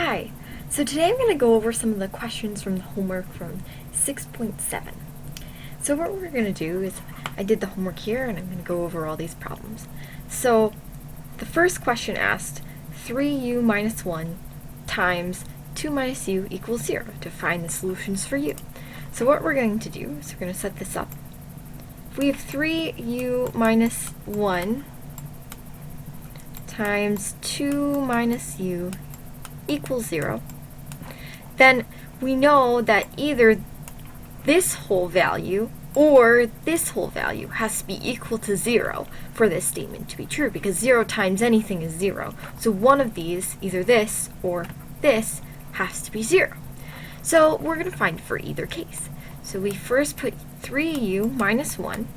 Hi! So today I'm going to go over some of the questions from the homework from 6.7. So what we're going to do is, I did the homework here and I'm going to go over all these problems. So the first question asked 3u minus 1 times 2 minus u equals 0 to find the solutions for u. So what we're going to do is we're going to set this up. If we have 3u minus 1 times 2 minus u equals 0, then we know that either this whole value or this whole value has to be equal to 0 for this statement to be true, because 0 times anything is 0. So one of these, either this or this, has to be 0. So we're going to find for either case. So we first put 3u minus 1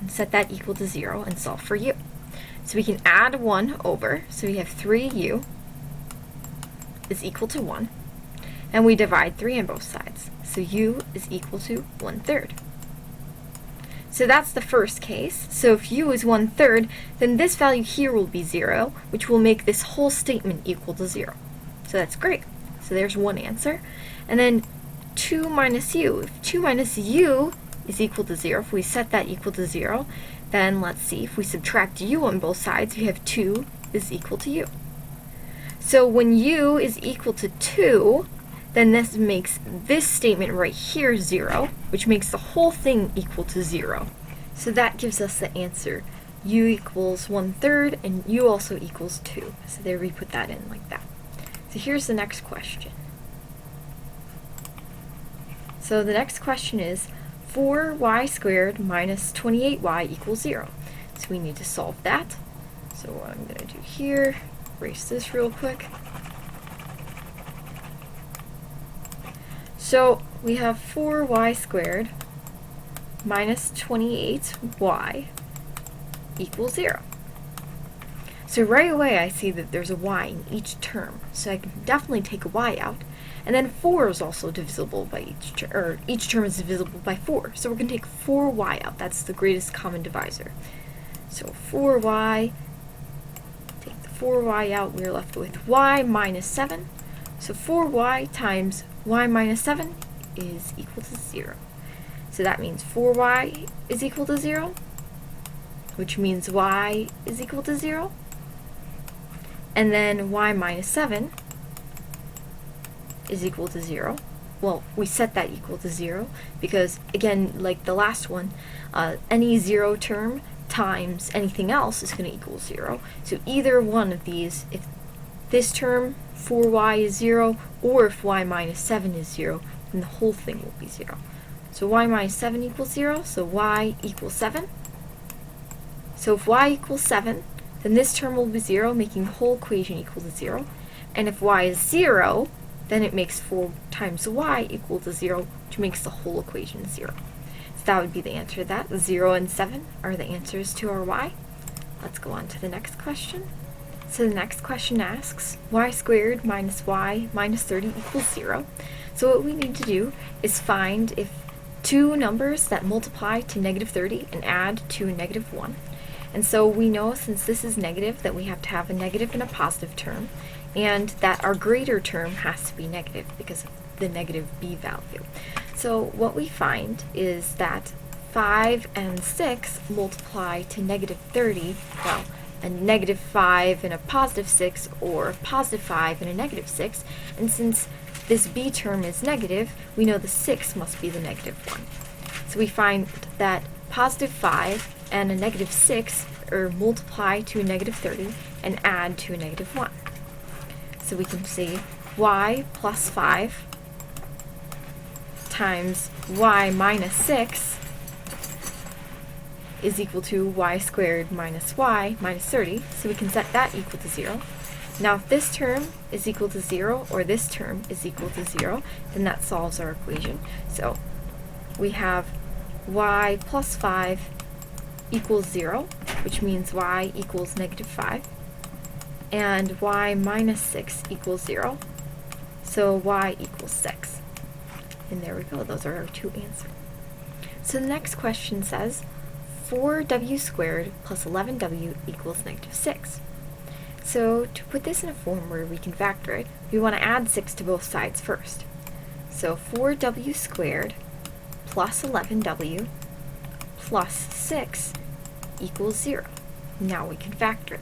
and set that equal to 0 and solve for u. So we can add 1 over, so we have 3u is equal to 1, and we divide 3 on both sides. So u is equal to 1/3. So that's the first case. So if u is 1/3, then this value here will be 0, which will make this whole statement equal to 0. So that's great. So there's one answer. And then 2 minus u. If 2 minus u is equal to 0, if we set that equal to 0, then let's see, if we subtract u on both sides, we have 2 is equal to u. So when u is equal to 2, then this makes this statement right here 0, which makes the whole thing equal to 0. So that gives us the answer. U equals 1/3 and u also equals 2. So there we put that in like that. So here's the next question. So the next question is 4y squared minus 28y equals 0. So we need to solve that. So what I'm going to do here, erase this real quick. So we have 4y squared minus 28y equals 0. So right away I see that there's a y in each term, so I can definitely take a y out. And then 4 is also divisible by each term is divisible by 4. So we're going to take 4y out. That's the greatest common divisor. So 4y, take the 4y out, we're left with y minus 7. So 4y times y minus 7 is equal to 0. So that means 4y is equal to 0, which means y is equal to 0. And then y minus 7 is equal to 0. Well, we set that equal to 0 because, again, like the last one, any 0 term times anything else is going to equal 0. So either one of these, if this term 4y is 0, or if y minus 7 is 0, then the whole thing will be 0. So y minus 7 equals 0, so y equals 7. So if y equals 7, then this term will be 0, making the whole equation equal to 0. And if y is 0, then it makes 4 times y equal to 0, which makes the whole equation 0. So that would be the answer to that. 0 and 7 are the answers to our y. Let's go on to the next question. So the next question asks, y squared minus y minus 30 equals 0. So what we need to do is find if two numbers that multiply to negative 30 and add to a negative 1. And so we know, since this is negative, that we have to have a negative and a positive term, and that our greater term has to be negative because of the negative b value. So what we find is that 5 and 6 multiply to negative 30, well, a negative 5 and a positive 6, or positive 5 and a negative 6, and since this b term is negative, we know the 6 must be the negative one. So we find that positive 5 and a negative 6 multiply to a negative 30 and add to a negative 1. So we can say y plus 5 times y minus 6 is equal to y squared minus y minus 30. So we can set that equal to 0. Now if this term is equal to 0 or this term is equal to 0, then that solves our equation. So we have y plus 5 equals 0, which means y equals negative 5. And y minus 6 equals 0, so y equals 6. And there we go, those are our two answers. So the next question says 4w squared plus 11w equals negative 6. So to put this in a form where we can factor it, we want to add 6 to both sides first. So 4w squared plus 11w plus 6 equals 0. Now we can factor it.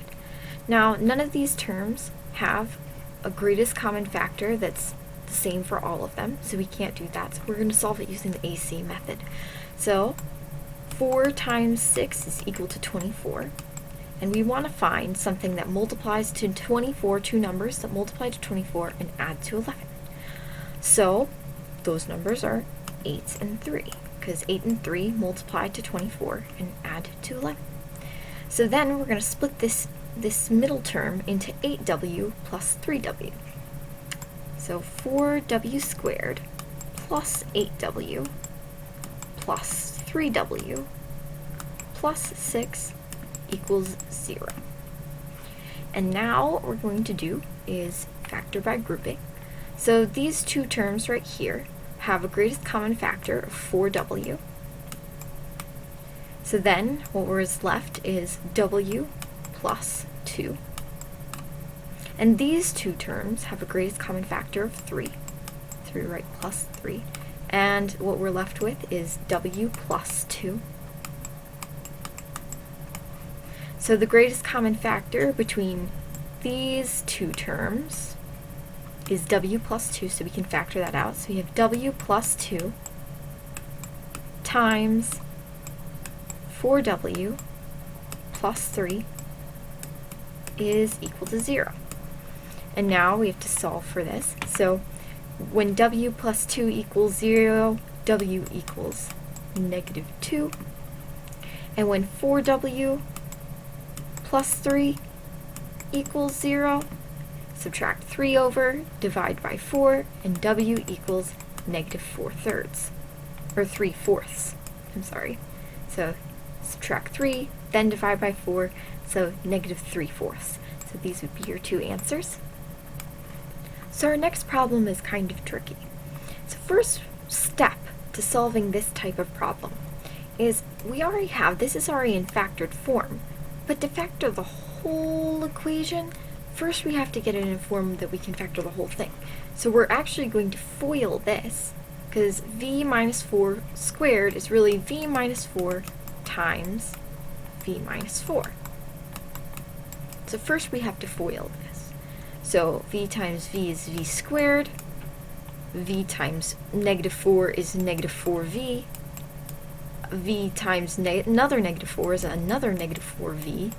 Now, none of these terms have a greatest common factor that's the same for all of them, so we can't do that. So we're going to solve it using the AC method. So 4 times 6 is equal to 24. And we want to find something that multiplies to 24, two numbers that multiply to 24 and add to 11. So those numbers are 8 and 3, because 8 and 3 multiply to 24 and add to 11. So then we're going to split this middle term into 8w plus 3w. So 4w squared plus 8w plus 3w plus 6 equals 0. And now what we're going to do is factor by grouping. So these two terms right here have a greatest common factor of 4w. So then what is left is w plus 2. And these two terms have a greatest common factor of 3. 3 right plus 3. And what we're left with is w plus 2. So the greatest common factor between these two terms is w plus 2, so we can factor that out. So we have w plus 2 times 4w plus 3 is equal to 0. And now we have to solve for this. So when w plus 2 equals 0, w equals negative 2. And when 4w plus 3 equals 0, subtract 3 over, divide by 4, and w equals negative 4/3, or 3/4. I'm sorry. So subtract 3, then divide by 4, so negative 3/4. So these would be your two answers. So our next problem is kind of tricky. So first step to solving this type of problem is we already have, this is already in factored form, but to factor the whole equation, first we have to get it in a form that we can factor the whole thing. So we're actually going to FOIL this, because v minus 4 squared is really v minus 4 times v minus 4. So first we have to FOIL this. So v times v is v squared, v times negative 4 is negative 4v, v times another negative 4 is another negative 4v,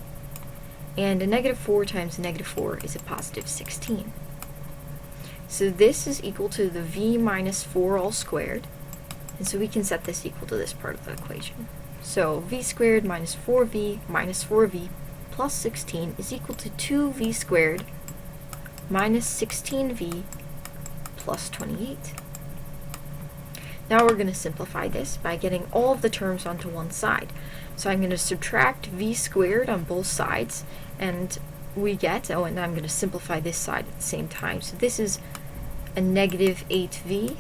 and a negative 4 times negative 4 is a positive 16. So this is equal to the v minus 4 all squared, and so we can set this equal to this part of the equation. So v squared minus 4v plus 16 is equal to 2v squared minus 16v plus 28. Now we're going to simplify this by getting all of the terms onto one side. So I'm going to subtract v squared on both sides, and we get, and I'm going to simplify this side at the same time. So this is a negative 8v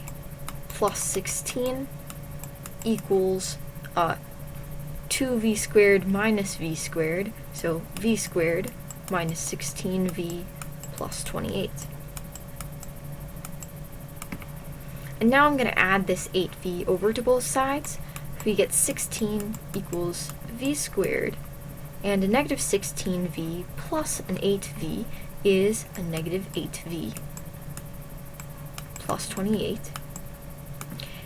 plus 16 equals 2v squared minus v squared, so v squared minus 16v plus 28. And now I'm going to add this 8v over to both sides. We get 16 equals v squared, and a negative 16v plus an 8v is a negative 8v plus 28.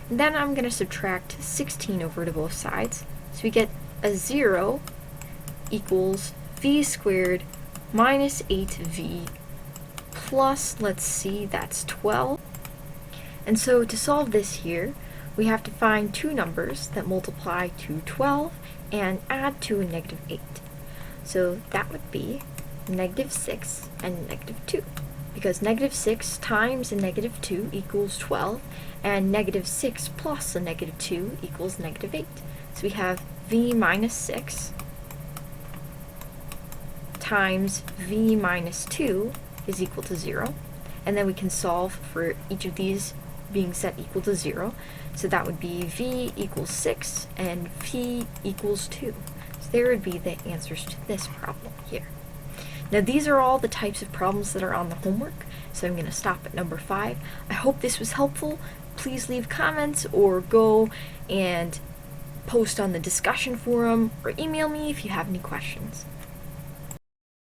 And then I'm going to subtract 16 over to both sides. So we get a 0 equals v squared minus 8v plus, let's see, that's 12. And so to solve this here, we have to find two numbers that multiply to 12 and add to a negative 8. So that would be negative 6 and negative 2, because negative 6 times a negative 2 equals 12, and negative 6 plus a negative 2 equals negative 8. So we have v minus 6 times v minus 2 is equal to 0, and then we can solve for each of these being set equal to 0. So that would be v equals 6 and v equals 2. So there would be the answers to this problem here. Now these are all the types of problems that are on the homework, so I'm going to stop at number 5. I hope this was helpful. Please leave comments or go and post on the discussion forum or email me if you have any questions.